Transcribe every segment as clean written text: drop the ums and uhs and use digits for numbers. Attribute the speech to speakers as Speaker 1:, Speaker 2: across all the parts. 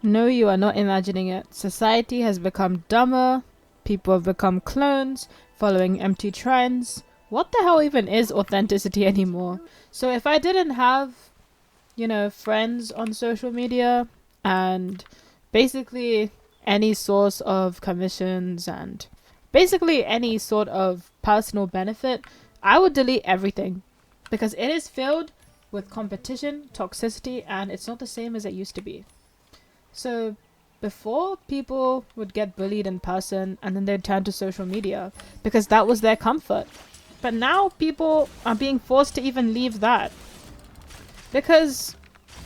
Speaker 1: No, you are not imagining it. Society has become dumber. People have become clones, following empty trends. What the hell even is authenticity anymore? So if I didn't have, friends on social media and basically any source of commissions and basically any sort of personal benefit, I would delete everything because it is filled with competition, toxicity, and it's not the same as it used to be. So before, people would get bullied in person and then they'd turn to social media because that was their comfort. But now people are being forced to even leave that because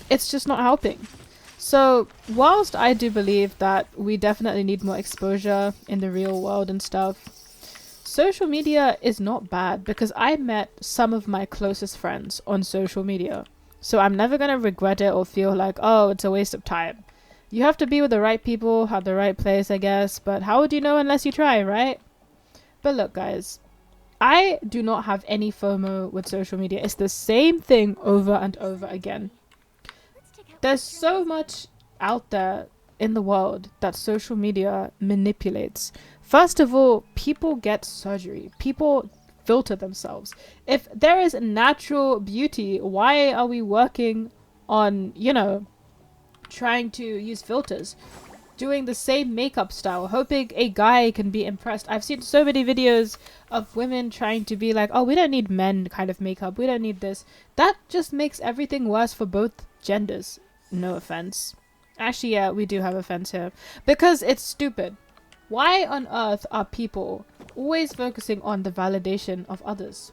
Speaker 1: it's just not helping. So, whilst I do believe that we definitely need more exposure in the real world and stuff, social media is not bad because I met some of my closest friends on social media. So, I'm never going to regret it or feel like, oh, it's a waste of time. You have to be with the right people at the right place, I guess, but how would you know unless you try, right? But look, guys, I do not have any FOMO with social media. It's the same thing over and over again. There's so much out there in the world that social media manipulates. First of all, people get surgery. People filter themselves. If there is natural beauty, why are we working on, trying to use filters? Doing the same makeup style, hoping a guy can be impressed. I've seen so many videos of women trying to be like, oh, we don't need men kind of makeup. We don't need this. That just makes everything worse for both genders. No offense. Actually, yeah, we do have offense here. Because it's stupid. Why on earth are people always focusing on the validation of others?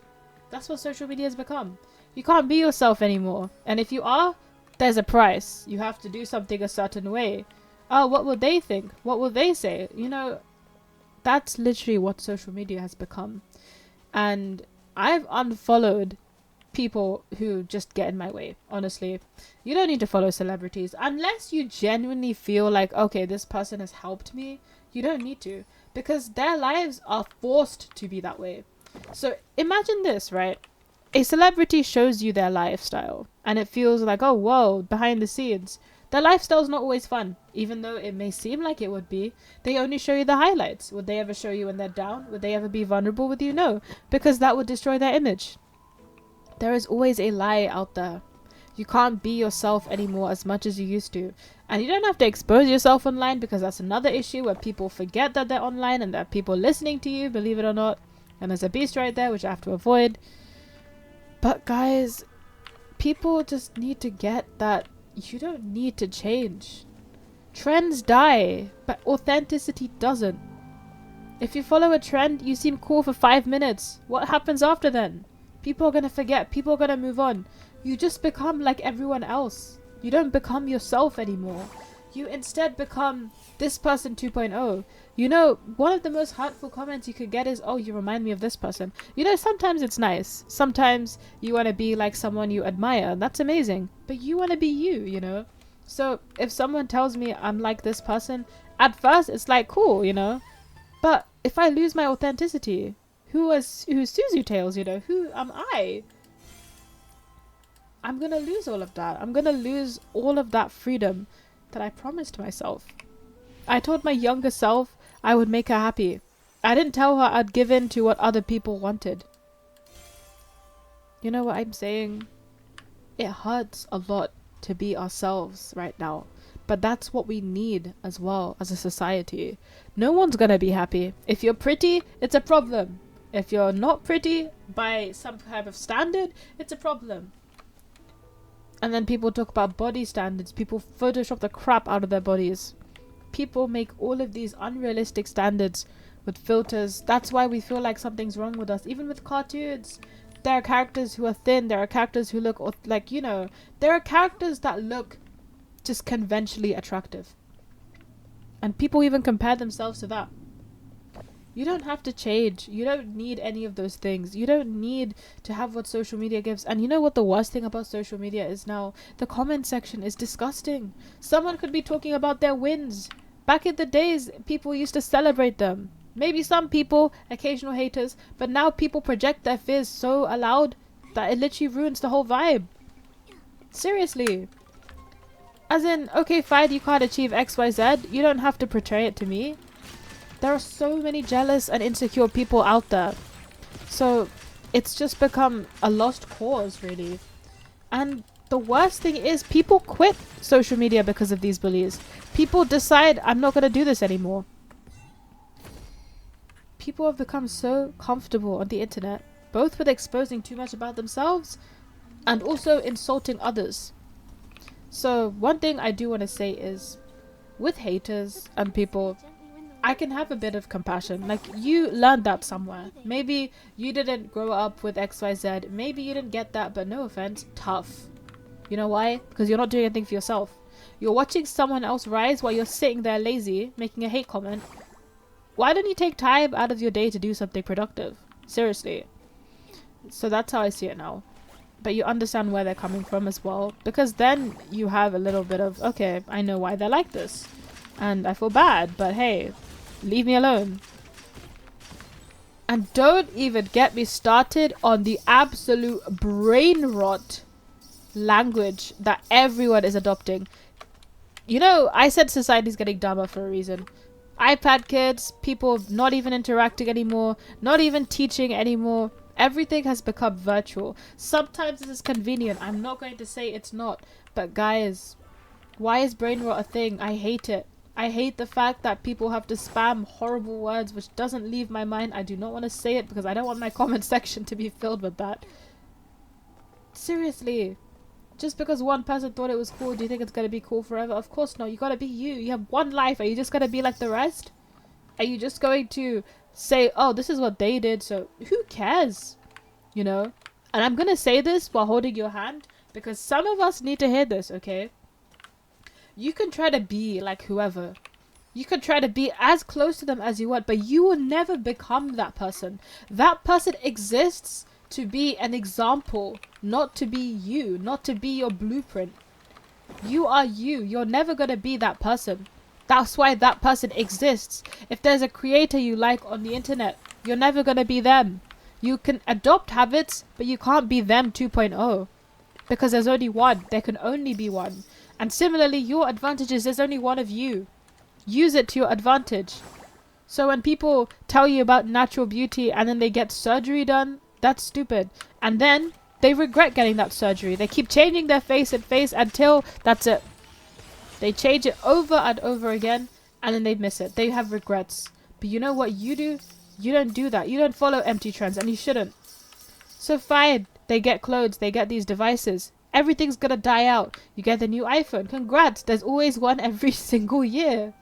Speaker 1: That's what social media has become. You can't be yourself anymore. And if you are, there's a price. You have to do something a certain way. Oh, what will they think? What will they say? That's literally what social media has become. And I've unfollowed people who just get in my way, honestly. You don't need to follow celebrities unless you genuinely feel like, okay, this person has helped me. You don't need to, because their lives are forced to be that way. So imagine this, right? A celebrity shows you their lifestyle and it feels like, oh, whoa, behind the scenes. Their lifestyle's not always fun, even though it may seem like it would be. They only show you the highlights. Would they ever show you when they're down? Would they ever be vulnerable with you? No, because that would destroy their image. There is always a lie out there. You can't be yourself anymore as much as you used to. And you don't have to expose yourself online, because that's another issue where people forget that they're online and there are people listening to you, believe it or not. And there's a beast right there, which I have to avoid. But guys, people just need to get that you don't need to change. Trends die, but authenticity doesn't. If you follow a trend, you seem cool for 5 minutes. What happens after then? People are gonna forget. People are gonna move on. You just become like everyone else. You don't become yourself anymore. You instead become this person 2.0. One of the most hurtful comments you could get is, oh, you remind me of this person. Sometimes it's nice. Sometimes you want to be like someone you admire. That's amazing. But you want to be you. So if someone tells me I'm like this person, at first it's like, cool. But if I lose my authenticity, who's Suzu Tales, who am I? I'm gonna lose all of that. I'm gonna lose all of that freedom that I promised myself. I told my younger self I would make her happy. I didn't tell her I'd give in to what other people wanted. You know what I'm saying? It hurts a lot to be ourselves right now. But that's what we need as well as a society. No one's gonna be happy. If you're pretty, it's a problem. If you're not pretty by some kind of standard, it's a problem. And then people talk about body standards. People Photoshop the crap out of their bodies. People make all of these unrealistic standards with filters. That's why we feel like something's wrong with us. Even with cartoons, there are characters who are thin. There are characters who look like, there are characters that look just conventionally attractive. And people even compare themselves to that. You don't have to change. You don't need any of those things. You don't need to have what social media gives. And you know what the worst thing about social media is now? The comment section is disgusting. Someone could be talking about their wins. Back in the days, people used to celebrate them. Maybe some people, occasional haters, but now people project their fears so aloud that it literally ruins the whole vibe. Seriously. As in, okay, fine, you can't achieve XYZ. You don't have to portray it to me. There are so many jealous and insecure people out there. So it's just become a lost cause, really. And the worst thing is people quit social media because of these bullies. People decide, I'm not going to do this anymore. People have become so comfortable on the internet, both with exposing too much about themselves and also insulting others. So one thing I do want to say is, with haters and people, I can have a bit of compassion. Like, you learned that somewhere. Maybe you didn't grow up with XYZ. Maybe you didn't get that, but no offense, tough. You know why? Because you're not doing anything for yourself. You're watching someone else rise while you're sitting there lazy, making a hate comment. Why don't you take time out of your day to do something productive? Seriously. So that's how I see it now. But you understand where they're coming from as well, because then you have a little bit of, okay, I know why they're like this and I feel bad, but hey, leave me alone. And don't even get me started on the absolute brain rot language that everyone is adopting. You know, I said society's getting dumber for a reason. iPad kids, people not even interacting anymore, not even teaching anymore. Everything has become virtual. Sometimes this is convenient. I'm not going to say it's not. But guys, why is brain rot a thing? I hate it. I hate the fact that people have to spam horrible words which doesn't leave my mind. I do not want to say it because I don't want my comment section to be filled with that. Seriously. Just because one person thought it was cool, do you think it's going to be cool forever? Of course not. You got to be you. You have one life. Are you just going to be like the rest? Are you just going to say, oh, this is what they did, so who cares? You know? And I'm gonna say this while holding your hand, because some of us need to hear this, okay? You can try to be like whoever. You can try to be as close to them as you want, but you will never become that person. That person exists to be an example, not to be you, not to be your blueprint. You are you. You're never gonna be that person. That's why that person exists. If there's a creator you like on the internet, you're never going to be them. You can adopt habits, but you can't be them 2.0. Because there's only one. There can only be one. And similarly, your advantage is there's only one of you. Use it to your advantage. So when people tell you about natural beauty and then they get surgery done, that's stupid. And then they regret getting that surgery. They keep changing their face and face until that's it. They change it over and over again, and then they miss it. They have regrets. But you know what you do? You don't do that. You don't follow empty trends, and you shouldn't. So fine. They get clothes. They get these devices. Everything's gonna die out. You get the new iPhone. Congrats. There's always one every single year.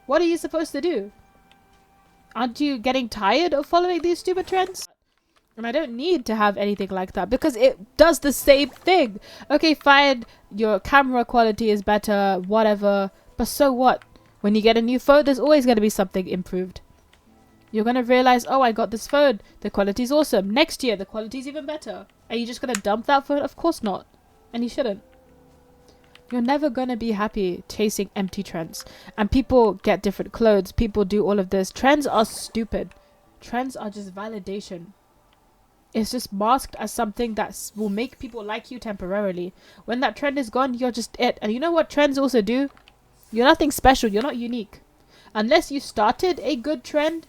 Speaker 1: What are you supposed to do? Aren't you getting tired of following these stupid trends? And I don't need to have anything like that because it does the same thing. Okay, fine, your camera quality is better, whatever. But so what? When you get a new phone, there's always going to be something improved. You're going to realize, oh, I got this phone. The quality's awesome. Next year, the quality's even better. Are you just going to dump that phone? Of course not. And you shouldn't. You're never going to be happy chasing empty trends. And people get different clothes. People do all of this. Trends are stupid. Trends are just validation. It's just masked as something that will make people like you temporarily. When that trend is gone, you're just it. And you know what trends also do? You're nothing special. You're not unique. Unless you started a good trend,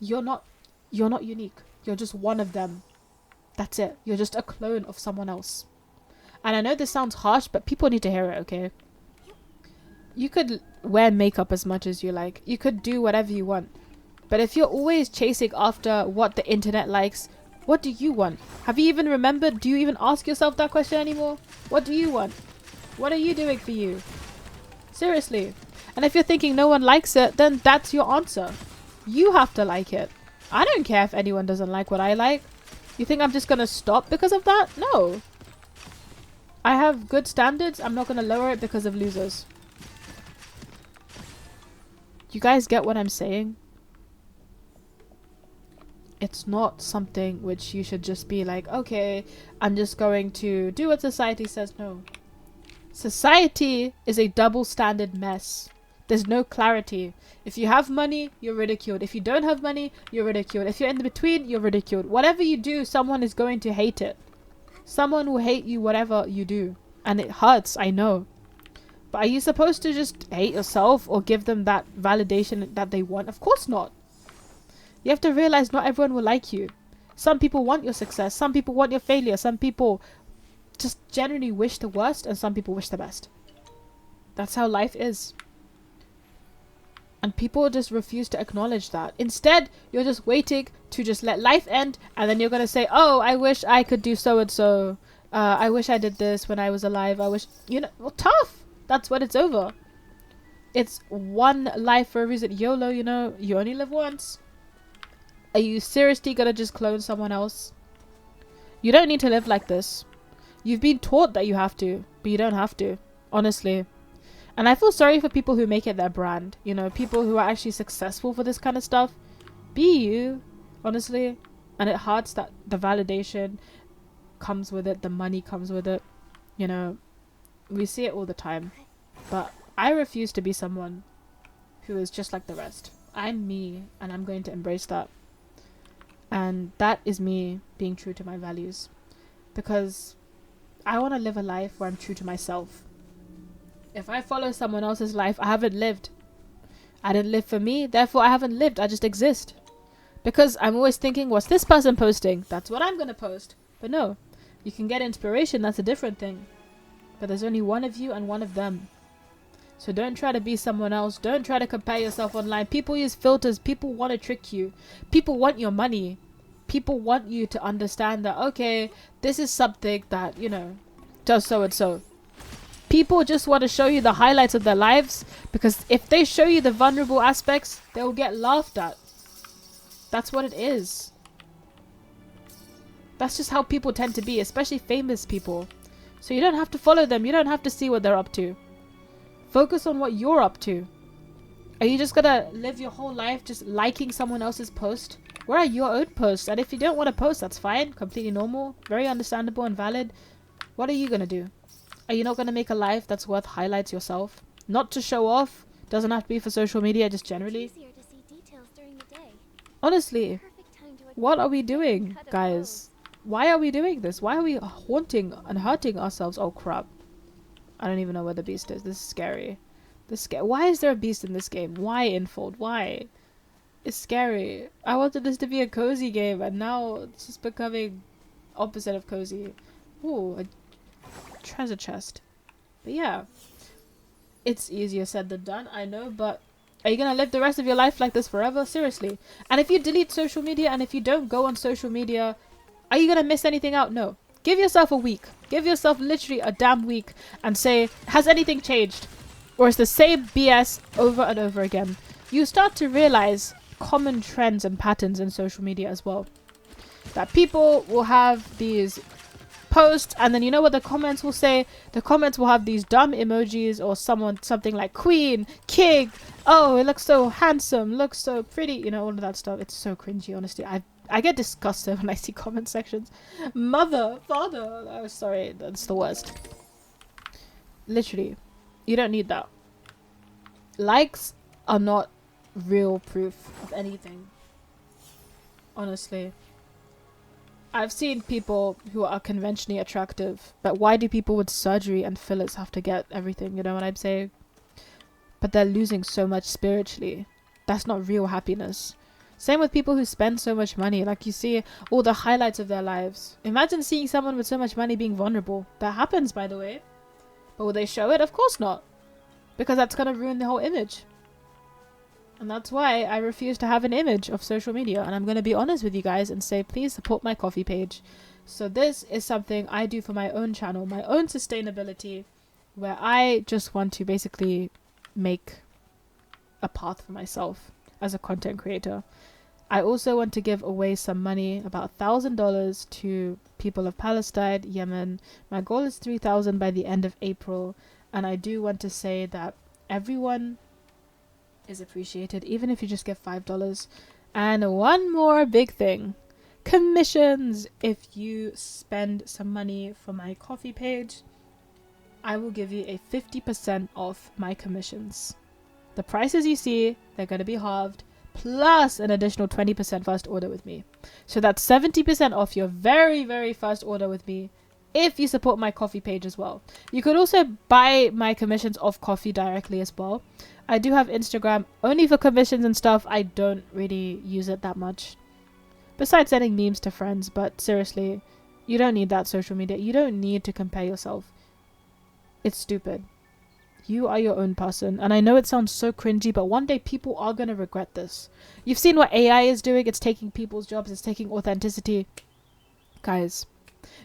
Speaker 1: you're not unique. You're just one of them. That's it. You're just a clone of someone else. And I know this sounds harsh, but people need to hear it, okay? You could wear makeup as much as you like. You could do whatever you want. But if you're always chasing after what the internet likes, what do you want? Have you even remembered? Do you even ask yourself that question anymore? What do you want? What are you doing for you? Seriously. And if you're thinking no one likes it, then that's your answer. You have to like it. I don't care if anyone doesn't like what I like. You think I'm just gonna stop because of that? No. I have good standards. I'm not gonna lower it because of losers. You guys get what I'm saying? It's not something which you should just be like, okay, I'm just going to do what society says. No. Society is a double standard mess. There's no clarity. If you have money, you're ridiculed. If you don't have money, you're ridiculed. If you're in the between, you're ridiculed. Whatever you do, someone is going to hate it. Someone will hate you whatever you do. And it hurts, I know. But are you supposed to just hate yourself or give them that validation that they want? Of course not. You have to realize not everyone will like you. Some people want your success. Some people want your failure. Some people just generally wish the worst, and some people wish the best. That's how life is. And people just refuse to acknowledge that. Instead, you're just waiting to just let life end, and then you're going to say, oh, I wish I could do so and so. I wish I did this when I was alive. I wish, well, tough. That's when it's over. It's one life for a reason. YOLO, you only live once. Are you seriously going to just clone someone else? You don't need to live like this. You've been taught that you have to, but you don't have to. Honestly. And I feel sorry for people who make it their brand. People who are actually successful for this kind of stuff. Be you, honestly. And it hurts that the validation comes with it. The money comes with it. We see it all the time. But I refuse to be someone who is just like the rest. I'm me, and I'm going to embrace that. And that is me being true to my values. Because I want to live a life where I'm true to myself. If I follow someone else's life, I haven't lived. I didn't live for me, therefore I haven't lived. I just exist. Because I'm always thinking, what's this person posting? That's what I'm going to post. But no, you can get inspiration, that's a different thing. But there's only one of you and one of them. So don't try to be someone else. Don't try to compare yourself online. People use filters. People want to trick you. People want your money. People want you to understand that, okay, this is something that, does so and so. People just want to show you the highlights of their lives, because if they show you the vulnerable aspects, they will get laughed at. That's what it is. That's just how people tend to be, especially famous people. So you don't have to follow them. You don't have to see what they're up to. Focus on what you're up to. Are you just gonna live your whole life just liking someone else's post? Where are your own posts? And if you don't want to post, that's fine. Completely normal. Very understandable and valid. What are you gonna do? Are you not gonna make a life that's worth highlights yourself? Not to show off. Doesn't have to be for social media, just generally. Honestly, what are we doing, guys? Why are we doing this? Why are we haunting and hurting ourselves? Oh crap. I don't even know where the beast is. This is scary. Why is there a beast in this game? Why, Infold? Why? It's scary. I wanted this to be a cozy game, and now it's just becoming opposite of cozy. Ooh, a treasure chest. But yeah, it's easier said than done, I know, but are you gonna live the rest of your life like this forever? Seriously. And if you delete social media, and if you don't go on social media, are you gonna miss anything out? No. Give yourself a week. Give yourself literally a damn week and say, has anything changed? Or is the same BS over and over again? You start to realize common trends and patterns in social media as well. That people will have these posts, and then you know what the comments will say? The comments will have these dumb emojis, or something like queen, king, oh, it looks so handsome, looks so pretty, all of that stuff. It's so cringy, honestly. I get disgusted when I see comment sections. Mother, father, oh sorry, that's the worst. Literally, you don't need that. Likes are not real proof of anything. Honestly. I've seen people who are conventionally attractive, but why do people with surgery and fillers have to get everything? You know what I'm saying? But they're losing so much spiritually. That's not real happiness. Same with people who spend so much money. Like, you see all the highlights of their lives. Imagine seeing someone with so much money being vulnerable. That happens, by the way. But will they show it? Of course not. Because that's going to ruin the whole image. And that's why I refuse to have an image of social media. And I'm going to be honest with you guys and say, please support my coffee page. So this is something I do for my own channel, my own sustainability, where I just want to basically make a path for myself as a content creator. I also want to give away some money, about $1,000 to people of Palestine, Yemen. My goal is 3,000 by the end of April. And I do want to say that everyone is appreciated, even if you just give $5. And one more big thing. Commissions. If you spend some money for my coffee page, I will give you a 50% off my commissions. The prices you see, they're going to be halved, plus an additional 20% first order with me. So that's 70% off your very, very first order with me. if you support my coffee page as well. You could also buy my commissions off coffee directly as well. I do have Instagram only for commissions and stuff. I don't really use it that much. Besides sending memes to friends, but seriously, you don't need that social media. You don't need to compare yourself. It's stupid. You are your own person. And I know it sounds so cringy, but one day people are going to regret this. You've seen what AI is doing. It's taking people's jobs. It's taking authenticity. Guys,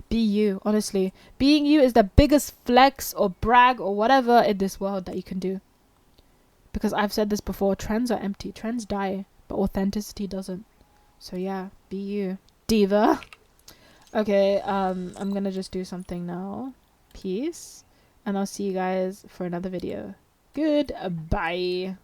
Speaker 1: be you, honestly. Being you is the biggest flex or brag or whatever in this world that you can do. Because I've said this before, trends are empty. Trends die, but authenticity doesn't. So yeah, be you. Diva. Okay, I'm gonna just do something now. Peace. And I'll see you guys for another video. Goodbye.